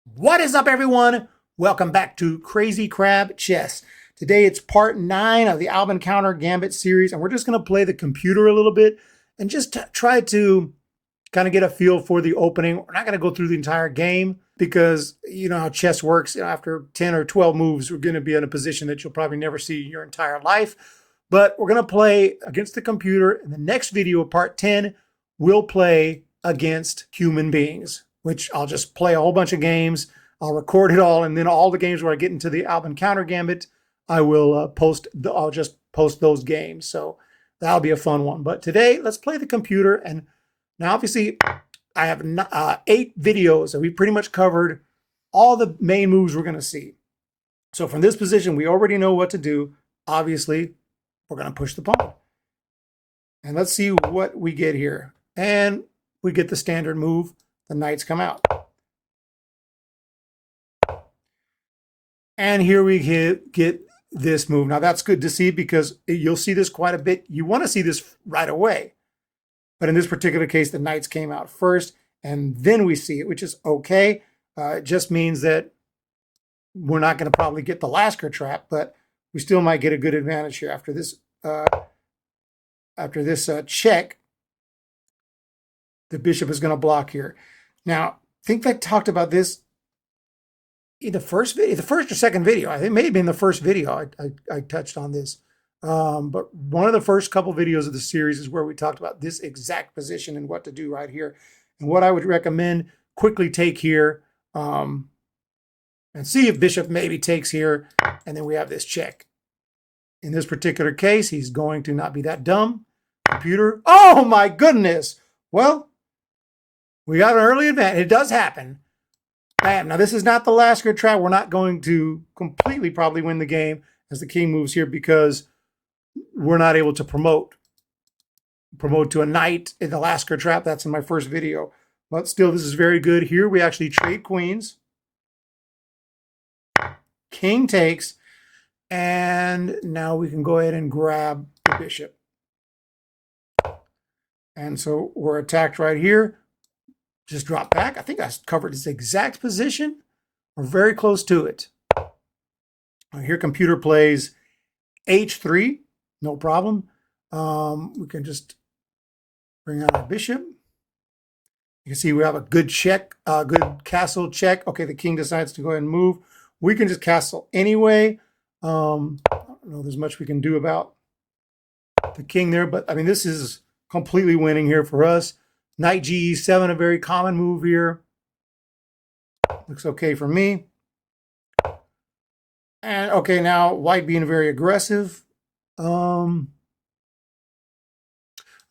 What is up, everyone? Welcome back to Crazy Crab Chess. Today it's part 9 of the ALBIN-COUNTER GAMBIT series, and we're just going to play the computer a little bit and just try to kind of get a feel for the opening. We're not going to go through the entire game because you know how chess works. After 10 or 12 moves, we're going to be in a position that you'll probably never see in your entire life. But we're going to play against the computer. In the next video, part 10, we'll play against human beings, which I'll just play a whole bunch of games. I'll record it all, and then all the games where I get into the ALBIN-COUNTER Gambit, I will I'll just post those games. So that'll be a fun one. But today, let's play the computer. And now, obviously, I have 8 videos, and we pretty much covered all the main moves we're going to see. So from this position, we already know what to do. Obviously, we're going to push the pawn. And let's see what we get here. And we get the standard move. The knights come out. And here we get this move. Now that's good to see because you'll see this quite a bit. You want to see this right away. But in this particular case, the knights came out first, and then we see it, which is okay. It just means that we're not going to probably get the Lasker trap, but we still might get a good advantage here after this check. The bishop is going to block here. Now, I think I talked about this in the first video, the first or second video. I think it may have been the first video I touched on this. But one of the first couple videos of the series is where we talked about this exact position and what to do right here. And what I would recommend, quickly take here and see if bishop maybe takes here, and then we have this check. In this particular case, he's going to not be that dumb. Computer, oh my goodness. Well, we got an early advantage. It does happen. Bam. Now, this is not the Lasker trap. We're not going to completely probably win the game as the king moves here because we're not able to promote to a knight in the Lasker trap. That's in my first video. But still, this is very good. Here we actually trade queens. King takes. And now we can go ahead and grab the bishop. And so we're attacked right here. Just drop back. I think I covered this exact position. We're very close to it. Here computer plays h3. No problem. We can just bring out our bishop. You can see we have a good check, good castle check. Okay, the king decides to go ahead and move. We can just castle anyway. I don't know there's much we can do about the king there, but I mean, this is completely winning here for us. Knight G7, a very common move here. Looks okay for me. And okay, now white being very aggressive. I don't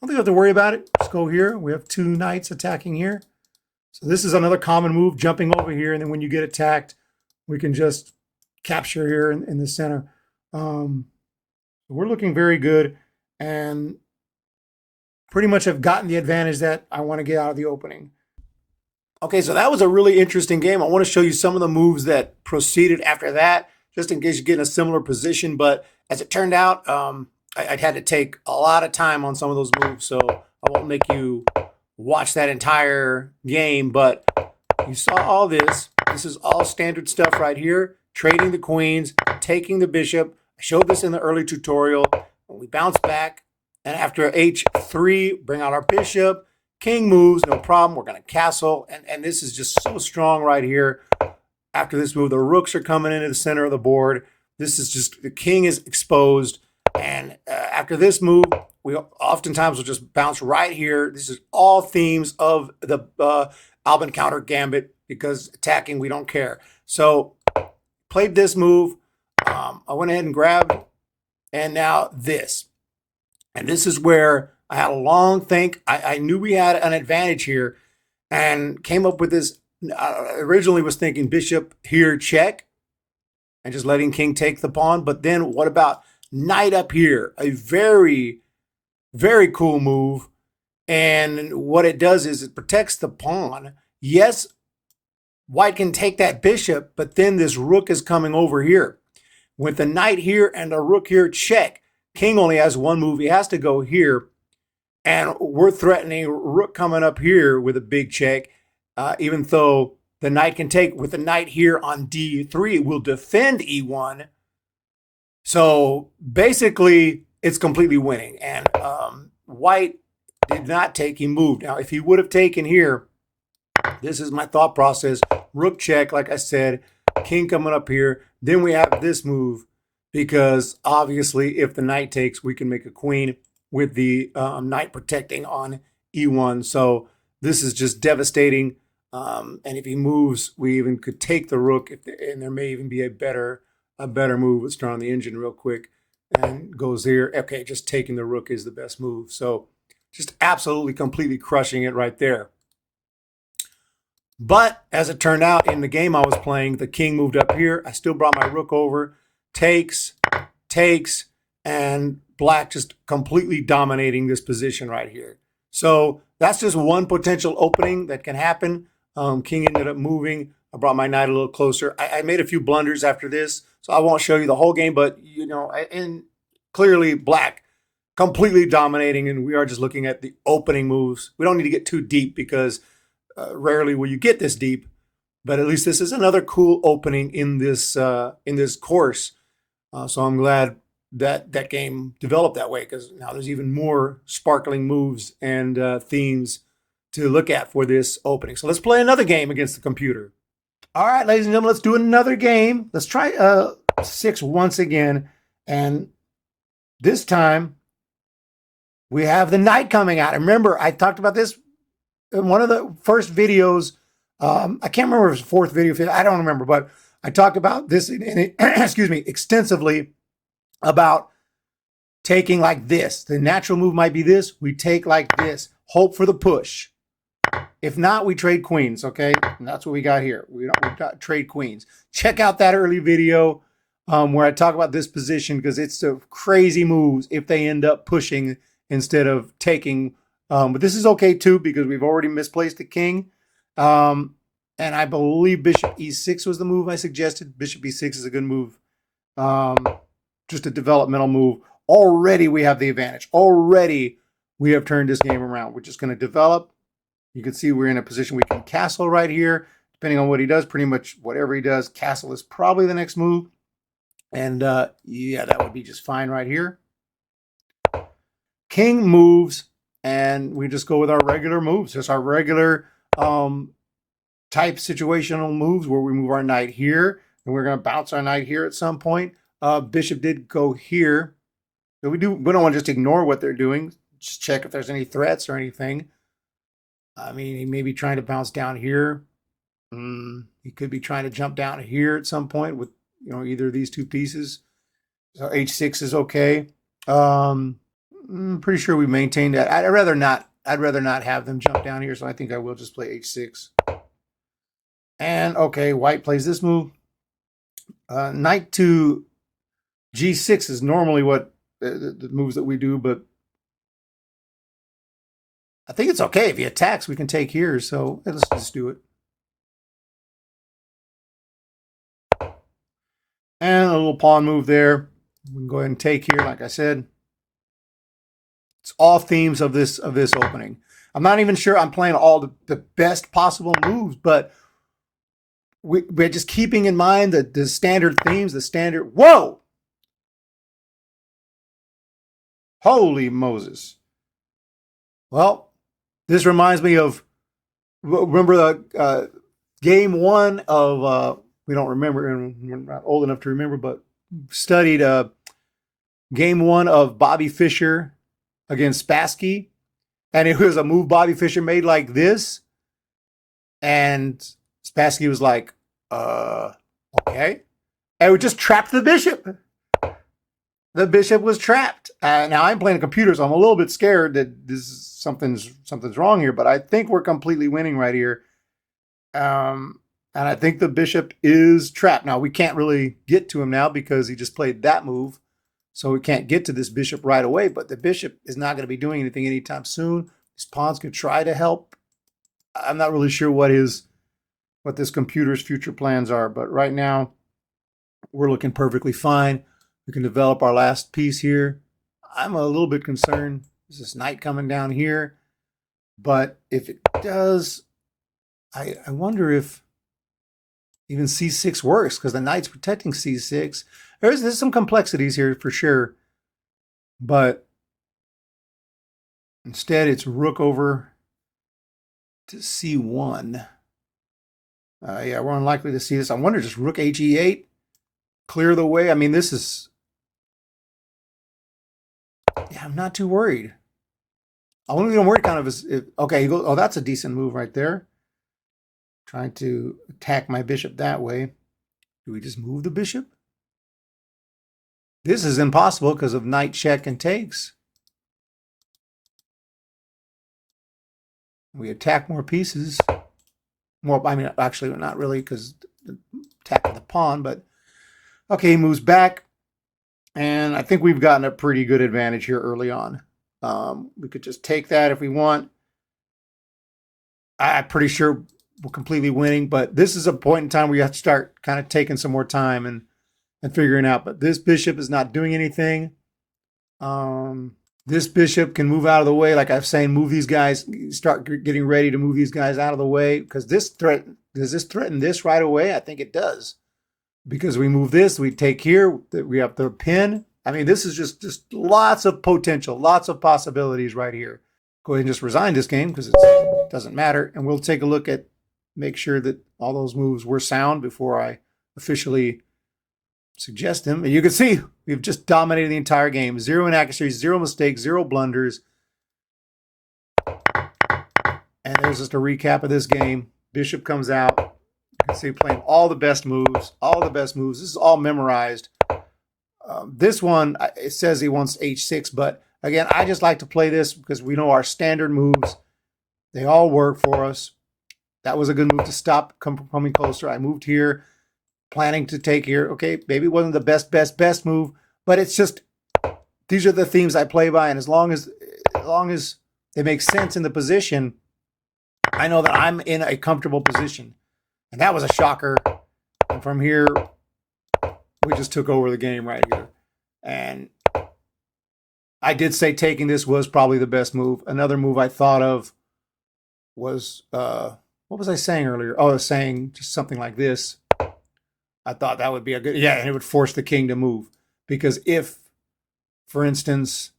think we have to worry about it. Let's go here. We have 2 knights attacking here. So this is another common move, jumping over here. And then when you get attacked, we can just capture here in the center. We're looking very good and pretty much have gotten the advantage that I want to get out of the opening. Okay, so that was a really interesting game. I want to show you some of the moves that proceeded after that, just in case you get in a similar position. But as it turned out, I'd had to take a lot of time on some of those moves, so I won't make you watch that entire game. But you saw all this. This is all standard stuff right here. Trading the queens, taking the bishop. I showed this in the early tutorial. We bounce back. And after h3, bring out our bishop. King moves, no problem. We're going to castle. And this is just so strong right here. After this move, the rooks are coming into the center of the board. This is just, the king is exposed. And after this move, we oftentimes will just bounce right here. This is all themes of the ALBIN-COUNTER Gambit because attacking, we don't care. So played this move. I went ahead and grabbed. And now this. And this is where I had a long think. I knew we had an advantage here and came up with this. Originally was thinking bishop here, check, and just letting king take the pawn. But then what about knight up here? A very, very cool move. And what it does is it protects the pawn. Yes, white can take that bishop, but then this rook is coming over here. With the knight here and the rook here, check. King only has one move. He has to go here. And we're threatening rook coming up here with a big check, even though the knight can take with the knight here on D3. It will defend E1. So basically, it's completely winning. And white did not take, he moved. Now, if he would have taken here, this is my thought process. Rook check, like I said, king coming up here. Then we have this move because obviously if the knight takes, we can make a queen with the knight protecting on E1. So this is just devastating. And if he moves, we even could take the rook, and there may even be a better move. Let's turn on the engine real quick and goes here. Okay, just taking the rook is the best move. So just absolutely completely crushing it right there. But as it turned out, in the game I was playing, the king moved up here. I still brought my rook over, takes, and black just completely dominating this position right here. So that's just one potential opening that can happen. King ended up moving. I brought my knight a little closer. I made a few blunders after this, so I won't show you the whole game, but you know, and clearly black completely dominating, and we are just looking at the opening moves. We don't need to get too deep because rarely will you get this deep, but at least this is another cool opening in this course. So I'm glad that that game developed that way, because now there's even more sparkling moves and themes to look at for this opening. So let's play another game against the computer. All right, ladies and gentlemen, let's do another game. Let's try 6 once again. And this time we have the knight coming out. And remember, I talked about this in one of the first videos. I can't remember if it was the 4th video. I don't remember, but I talked about this excuse me, extensively about taking like this. The natural move might be this. We take like this. Hope for the push. If not, we trade queens, okay? And that's what we got here. We got trade queens. Check out that early video where I talk about this position, because it's the crazy moves if they end up pushing instead of taking. But this is okay too, because we've already misplaced the king. And I believe bishop e6 was the move I suggested. Bishop e6 is a good move. Just a developmental move. Already we have the advantage. Already we have turned this game around. We're just going to develop. You can see we're in a position we can castle right here. Depending on what he does, pretty much whatever he does, castle is probably the next move. And yeah, that would be just fine right here. King moves, and we just go with our regular moves. Just our regular type situational moves where we move our knight here, and we're going to bounce our knight here at some point. Bishop did go here. So we don't want to just ignore what they're doing. Just check if there's any threats or anything. I mean, he may be trying to bounce down here. He could be trying to jump down here at some point with, you know, either of these two pieces. So h6 is okay. I'm pretty sure we maintained that. I'd rather not have them jump down here, so I think I will just play h6. And okay, white plays this move. Knight to g6 is normally what the moves that we do, but I think it's okay. If he attacks, we can take here, so let's just do it. And a little pawn move there. We can go ahead and take here, like I said. It's all themes of this opening. I'm not even sure I'm playing all the best possible moves, but we're just keeping in mind the standard themes, the standard. Whoa! Holy Moses. Well, this reminds me of, remember the game 1 of, we don't remember, and we're not old enough to remember, but studied game 1 of Bobby Fischer against Spassky. And it was a move Bobby Fischer made like this. And Spassky was like, okay. And we just trapped the bishop. The bishop was trapped. Now I'm playing a computer, so I'm a little bit scared that this is something's wrong here, but I think we're completely winning right here. And I think the bishop is trapped. Now we can't really get to him now because he just played that move. So we can't get to this bishop right away, but the bishop is not going to be doing anything anytime soon. These pawns could try to help. I'm not really sure what this computer's future plans are, but right now we're looking perfectly fine. We can develop our last piece here. I'm a little bit concerned. There's this knight coming down here, but if it does, I wonder if Even c6 works because the knight's protecting c6. There's some complexities here for sure. But instead, it's rook over to c1. Yeah, we're unlikely to see this. I wonder, just rook he8 clear the way? I mean, this is... Yeah, I'm not too worried. I only don't worry kind of is... okay, you go, oh, that's a decent move right there. Trying to attack my bishop that way. Do we just move the bishop? This is impossible because of knight check and takes. We attack more pieces. Well, I mean, actually, not really, because attacking the pawn, but okay, he moves back. And I think we've gotten a pretty good advantage here early on. We could just take that if we want. I'm pretty sure we're completely winning, but this is a point in time where you have to start kind of taking some more time and figuring out. But this bishop is not doing anything. This bishop can move out of the way. Like I've saying, move these guys, start getting ready to move these guys out of the way. Because this threat, does this threaten this right away? I think it does. Because we move this, we take here, we have the pin. I mean, this is just lots of potential, lots of possibilities right here. Go ahead and just resign this game because it doesn't matter. And we'll take a look at, make sure that all those moves were sound before I officially suggest them. And you can see we've just dominated the entire game. 0 inaccuracies, 0 mistakes, 0 blunders. And there's just a recap of this game. Bishop comes out. You can see playing all the best moves, all the best moves. This is all memorized. This one, it says he wants h6, but again, I just like to play this because we know our standard moves. They all work for us. That was a good move to stop coming closer. I moved here, planning to take here. Okay, maybe it wasn't the best move, but it's just, these are the themes I play by, and as long as they make sense in the position, I know that I'm in a comfortable position. And that was a shocker. And from here, we just took over the game right here. And I did say taking this was probably the best move. Another move I thought of was, what was I saying earlier? Oh, I was saying just something like this. I thought that would be a good, yeah, and it would force the king to move. Because if, for instance,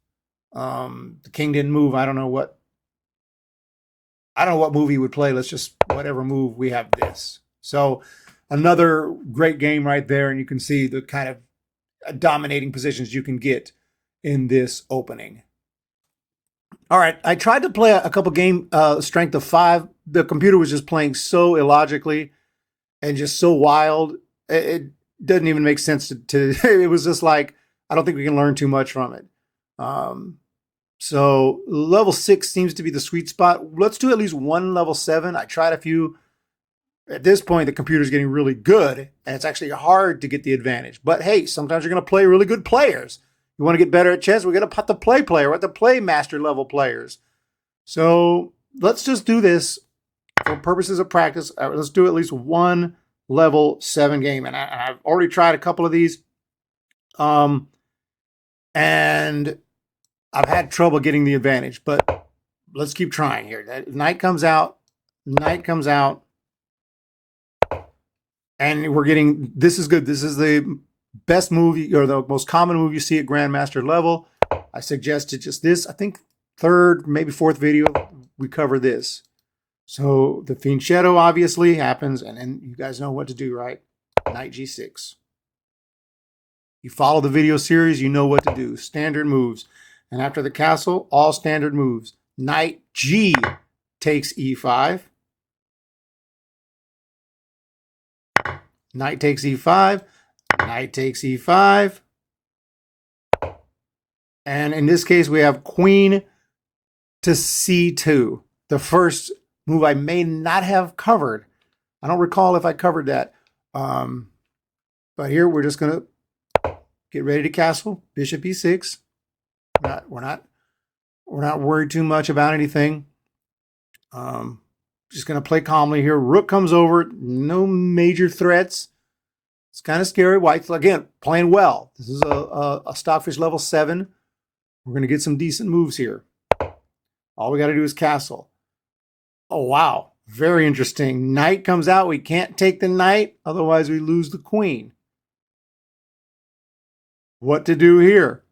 the king didn't move, I don't know what move he would play. Let's just, whatever move, we have this. So another great game right there. And you can see the kind of dominating positions you can get in this opening. All right, I tried to play a couple game strength of 5. The computer was just playing so illogically and just so wild. It doesn't even make sense to it was just like, I don't think we can learn too much from it. So level 6 seems to be the sweet spot. Let's do at least one level 7. I tried a few. At this point, the computer's getting really good, and it's actually hard to get the advantage. But hey, sometimes you're going to play really good players. You want to get better at chess, we're going to put the play player. We're going to play master level players. So let's just do this for purposes of practice. Let's do at least one level 7 game. And I've already tried a couple of these. And I've had trouble getting the advantage, but let's keep trying here. Knight comes out, and we're getting, this is good. This is the best move, or the most common move you see at Grandmaster level. I suggested just this. I think 3rd, maybe 4th video, we cover this. So the fianchetto obviously happens, and then you guys know what to do, right? Knight g6. You follow the video series, you know what to do. Standard moves. And after the castle, all standard moves. Knight G takes e5. Knight takes e5. Knight takes e5. And in this case, we have queen to c2. The first move I may not have covered. I don't recall if I covered that. But here we're just going to get ready to castle. Bishop e6. We're not worried too much about anything. Just going to play calmly here. Rook comes over. No major threats. It's kind of scary. White's, again, playing well. This is a Stockfish level 7. We're going to get some decent moves here. All we got to do is castle. Oh, wow. Very interesting. Knight comes out. We can't take the knight, otherwise we lose the queen. What to do here?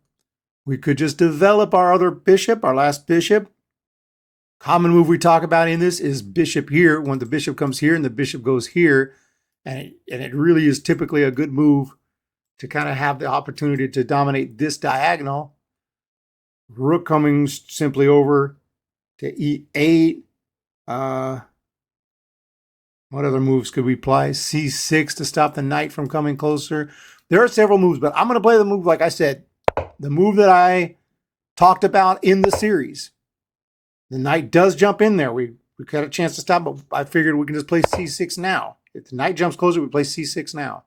We could just develop our other bishop, our last bishop. Common move we talk about in this is bishop here. When the bishop comes here and the bishop goes here, and it really is typically a good move to kind of have the opportunity to dominate this diagonal. Rook coming simply over to e8. What other moves could we apply? c6 to stop the knight from coming closer. There are several moves, but I'm going to play the move, like I said, the move that I talked about in the series. The knight does jump in there. We got a chance to stop, but I figured we can just play c6 now. If the knight jumps closer, we play c6 now.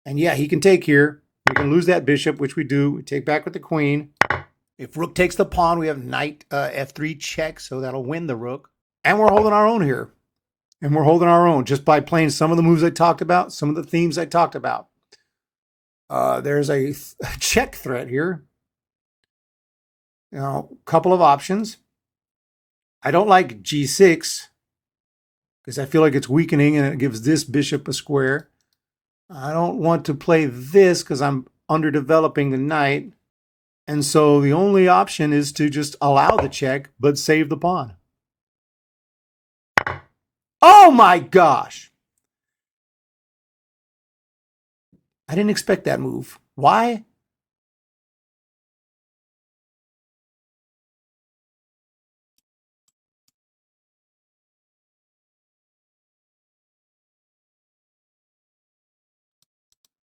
And yeah, he can take here. We can lose that bishop, which we do. We take back with the queen. If rook takes the pawn, we have knight f3 check, so that'll win the rook. And we're holding our own here. And we're holding our own just by playing some of the moves I talked about, some of the themes I talked about. There's a check threat here. Now, a couple of options. I don't like g6 because I feel like it's weakening and it gives this bishop a square. I don't want to play this because I'm underdeveloping the knight. And so the only option is to just allow the check, but save the pawn. Oh my gosh! I didn't expect that move. Why?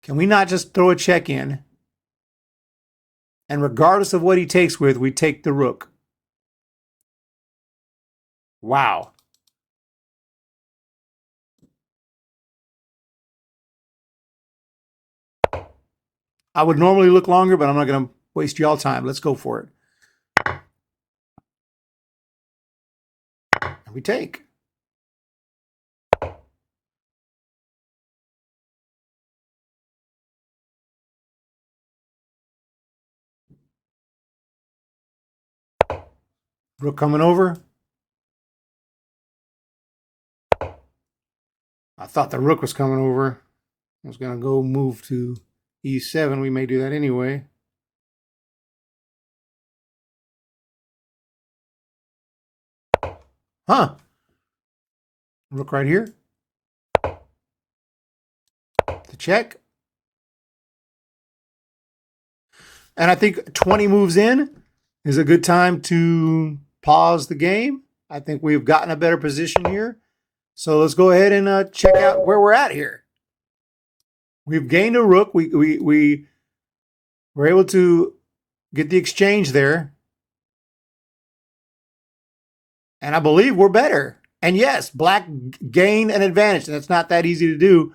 Can we not just throw a check in? And regardless of what he takes with, we take the rook. Wow. I would normally look longer, but I'm not going to waste y'all time. Let's go for it. And we take. Rook coming over. I thought the rook was coming over. I was going to go move to e7. We may do that anyway. Huh. Rook right here. The check. And I think 20 moves in is a good time to pause the game. I think we've gotten a better position here. So let's go ahead and check out where we're at here. We've gained a rook. We were able to get the exchange there. And I believe we're better. And yes, black gained an advantage. And it's not that easy to do.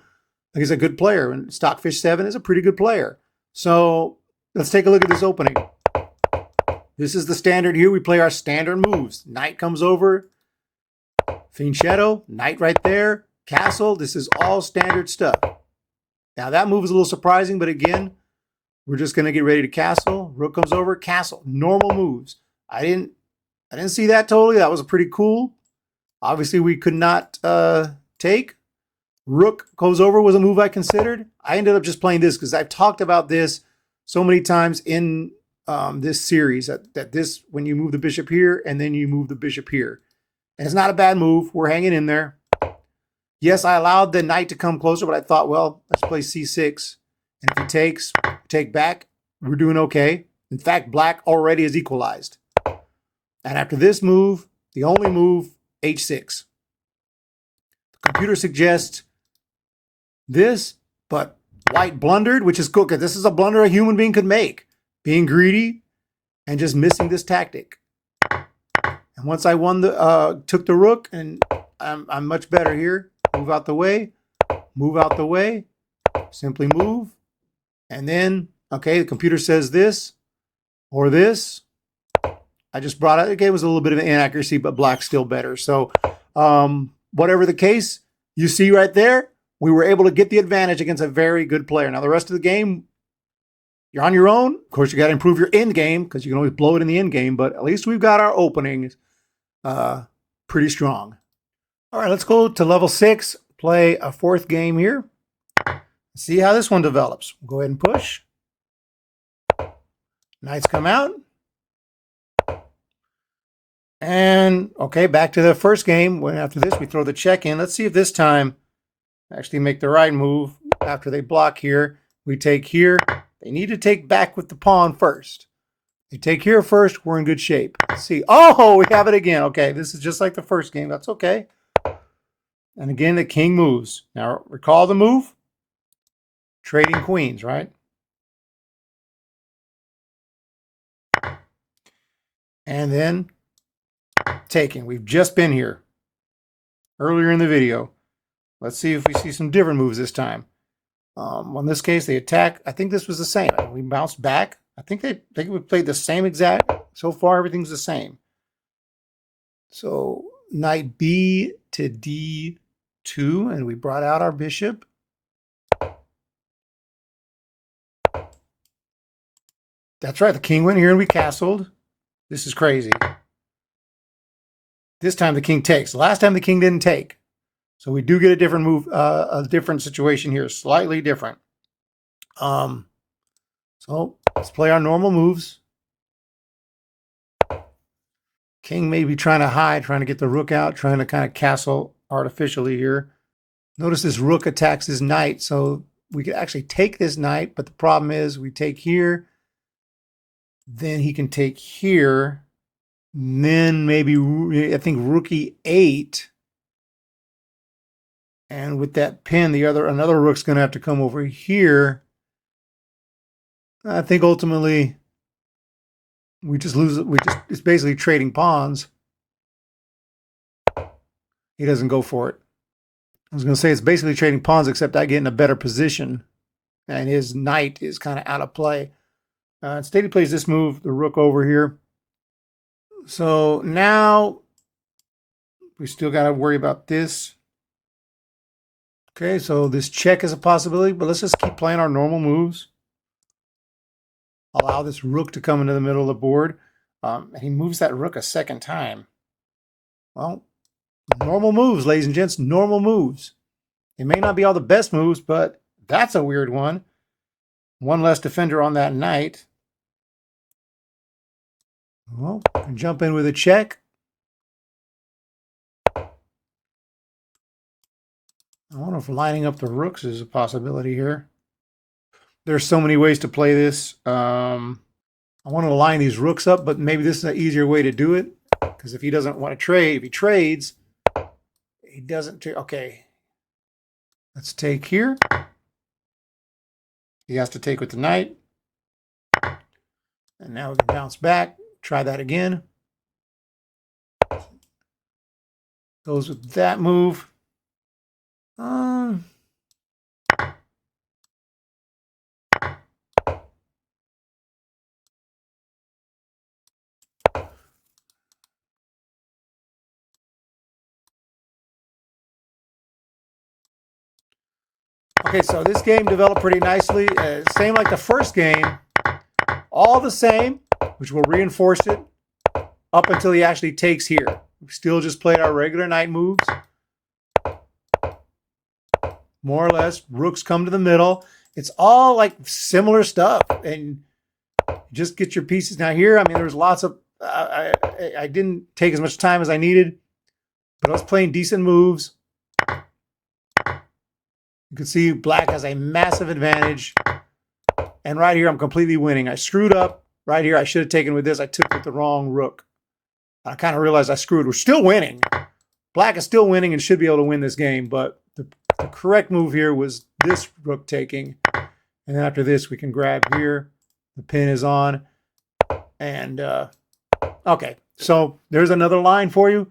He's a good player. And Stockfish 7 is a pretty good player. So let's take a look at this opening. This is the standard here. We play our standard moves. Knight comes over. Fianchetto, knight right there. Castle. This is all standard stuff. Now that move is a little surprising, but again, we're just going to get ready to castle. Rook comes over, castle. Normal moves. I didn't see that totally. That was pretty cool. Obviously, we could not take. Rook goes over was a move I considered. I ended up just playing this because I've talked about this so many times in this series that this, when you move the bishop here and then you move the bishop here. And it's not a bad move. We're hanging in there. Yes, I allowed the knight to come closer, but I thought, well, let's play c6. And if he takes, take back, we're doing okay. In fact, black already is equalized. And after this move, the only move, h6. The computer suggests this, but white blundered, which is cool, because this is a blunder a human being could make. Being greedy and just missing this tactic. And once I won took the rook, and I'm much better here. Move out the way, move out the way, simply move. And then, okay, the computer says this or this. I just brought it. Okay, it was a little bit of an inaccuracy, but black's still better. So whatever the case, you see right there, we were able to get the advantage against a very good player. Now, the rest of the game, you're on your own. Of course, you got to improve your end game because you can always blow it in the end game, but at least we've got our openings pretty strong. All right, let's go to level 6, play a 4th game here. See how this one develops. We'll go ahead and push. Knights come out. And, okay, back to the first game. When after this, we throw the check in. Let's see if this time actually make the right move. After they block here, we take here. They need to take back with the pawn first. They take here first, we're in good shape. Let's see. Oh, we have it again. Okay, this is just like the first game. That's okay. And again, the king moves. Now, recall the move? Trading queens, right? And then taking. We've just been here earlier in the video. Let's see if we see some different moves this time. In this case, they attack. I think this was the same. We bounced back. I think we played the same exact. So far, everything's the same. So knight B to D2, and we brought out our bishop. That's right. The king went here, and we castled. This is crazy. This time the king takes. Last time the king didn't take. So we do get a different move, a different situation here, slightly different. So let's play our normal moves. King may be trying to hide, trying to get the rook out, trying to kind of castle artificially here. Notice this rook attacks this knight, so we could actually take this knight, but the problem is we take here, then he can take here, and then maybe, I think, rook e8. And with that pin, another rook's going to have to come over here. I think ultimately we just lose. It's basically trading pawns. He doesn't go for it. I was going to say it's basically trading pawns, except I get in a better position, and his knight is kind of out of play. Instead, he plays this move, the rook over here. So now we still got to worry about this. Okay, so this check is a possibility, but let's just keep playing our normal moves. Allow this rook to come into the middle of the board. And he moves that rook a second time. Well, normal moves, ladies and gents, normal moves. It may not be all the best moves, but that's a weird one. One less defender on that knight. Well, can jump in with a check. I wonder if lining up the rooks is a possibility here. There's so many ways to play this. I want to line these rooks up, but maybe this is an easier way to do it. Because if he doesn't want to trade, if he trades, he doesn't trade. Okay. Let's take here. He has to take with the knight. And now we can bounce back. Try that again. Goes with that move. Okay, so this game developed pretty nicely. Same like the first game. All the same, which will reinforce it up until he actually takes here. We still just played our regular knight moves. More or less, rooks come to the middle. It's all like similar stuff. And just get your pieces. Now here, I mean, there's lots of, I didn't take as much time as I needed, but I was playing decent moves. You can see black has a massive advantage. And right here, I'm completely winning. I screwed up. Right here, I should have taken with this. I took with the wrong rook. I kind of realized I screwed. We're still winning. Black is still winning and should be able to win this game. But the correct move here was this rook taking. And then after this, we can grab here. The pin is on. And, okay. So there's another line for you.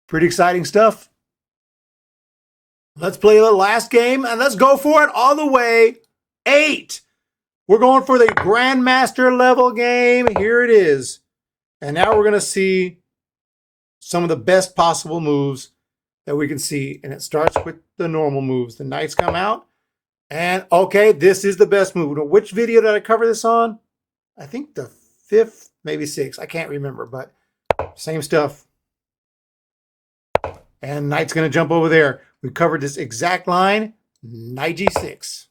Pretty exciting stuff. Let's play the last game, and let's go for it all the way. 8. We're going for the Grandmaster level game. Here it is. And now we're going to see some of the best possible moves that we can see. And it starts with the normal moves. The knights come out. And, okay, this is the best move. Now, which video did I cover this on? I think the 5th, maybe 6th. I can't remember, but same stuff. And knight's going to jump over there. We covered this exact line, knight g6.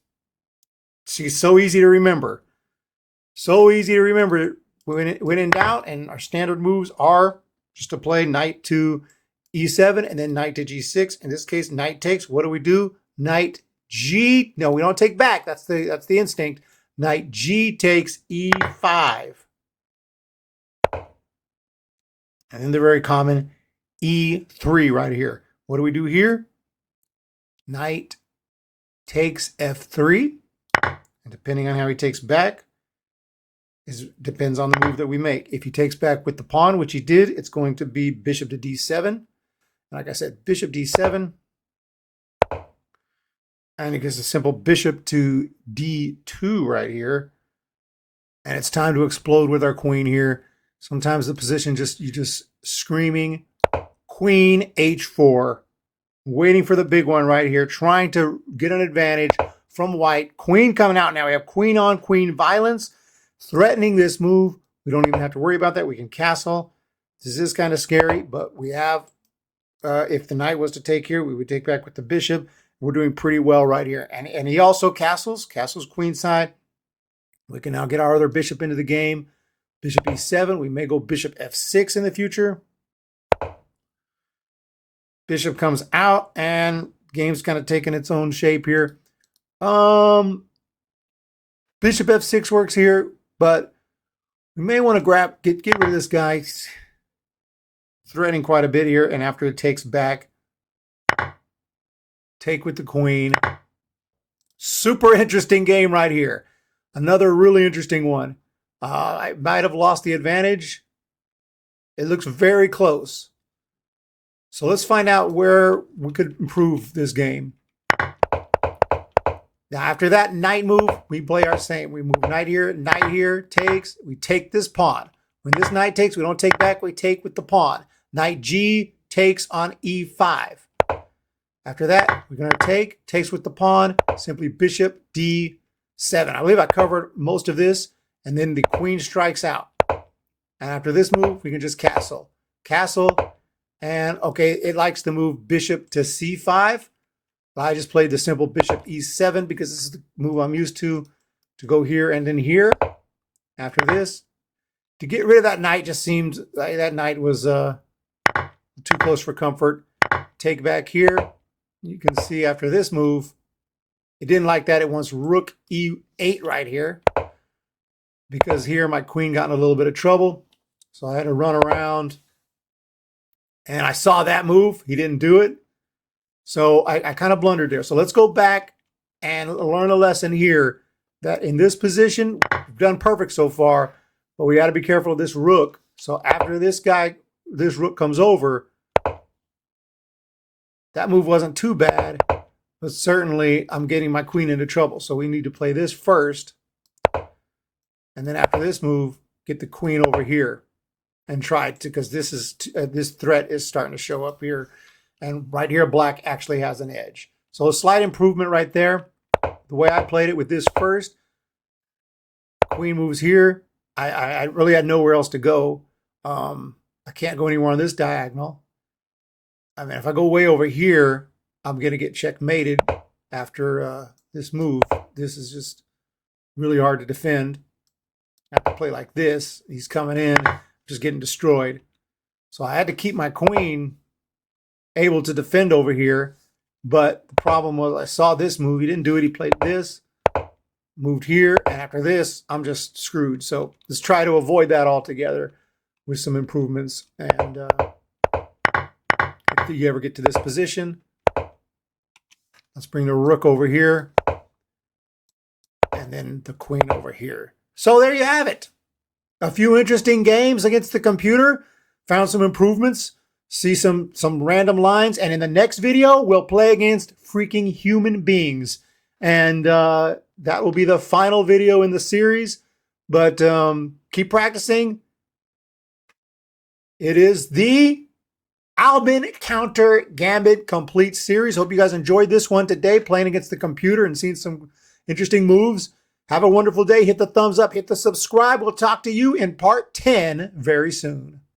See, so easy to remember. So easy to remember when in doubt, and our standard moves are just to play knight to e7 and then knight to g6. In this case, knight takes. What do? Knight g. No, we don't take back. That's the instinct. Knight g takes e5. And then the very common e3 right here. What do we do here? Knight takes f3. And depending on how he takes back, depends on the move that we make. If he takes back with the pawn, which he did, it's going to be bishop to d7. And like I said, bishop d7. And it gets a simple bishop to d2 right here. And it's time to explode with our queen here. Sometimes the position you're just screaming queen h4, waiting for the big one right here, trying to get an advantage from white. Queen coming out now. We have queen on queen violence, threatening this move. We don't even have to worry about that. We can castle. This is kind of scary, but we have, if the knight was to take here, we would take back with the bishop. We're doing pretty well right here. And he also castles queenside. We can now get our other bishop into the game. Bishop e7. We may go bishop f6 in the future. Bishop comes out, and game's kind of taking its own shape here. Bishop f6 works here, but we may want to get rid of this guy. He's threatening quite a bit here, and after it takes back, take with the queen. Super interesting game right here. Another really interesting one. I might have lost the advantage. It looks very close. So let's find out where we could improve this game. Now, after that knight move, we play our same. We move knight here, takes. We take this pawn. When this knight takes, we don't take back, we take with the pawn. Knight g takes on e5. After that, we're going to takes with the pawn, simply bishop d7. I believe I covered most of this, and then the queen strikes out. And after this move, we can just castle. Castle, and okay, it likes to move bishop to c5. I just played the simple bishop e7 because this is the move I'm used to go here and then here. After this, to get rid of that knight just seemed like that knight was too close for comfort. Take back here. You can see after this move, it didn't like that. It wants rook e8 right here because here my queen got in a little bit of trouble. So I had to run around, and I saw that move. He didn't do it. So I kind of blundered there. So let's go back and learn a lesson here that in this position, we've done perfect so far, but we got to be careful of this rook. So after this rook comes over, that move wasn't too bad, but certainly I'm getting my queen into trouble. So we need to play this first. And then after this move, get the queen over here and try to, because this threat is starting to show up here. And right here, black actually has an edge. So a slight improvement right there. The way I played it with this first, queen moves here. I really had nowhere else to go. I can't go anywhere on this diagonal. I mean, if I go way over here, I'm going to get checkmated after this move. This is just really hard to defend. I have to play like this. He's coming in, just getting destroyed. So I had to keep my queen able to defend over here, but the problem was I saw this move. He didn't do it. He played this, moved here, and after this, I'm just screwed. So let's try to avoid that altogether with some improvements. And if you ever get to this position, let's bring the rook over here, and then the queen over here. So there you have it. A few interesting games against the computer. Found some improvements. See some random lines, and in the next video, we'll play against freaking human beings. And that will be the final video in the series. But keep practicing. It is the ALBIN-COUNTER GAMBIT Complete Series. Hope you guys enjoyed this one today, playing against the computer and seeing some interesting moves. Have a wonderful day. Hit the thumbs up, hit the subscribe. We'll talk to you in part 10 very soon.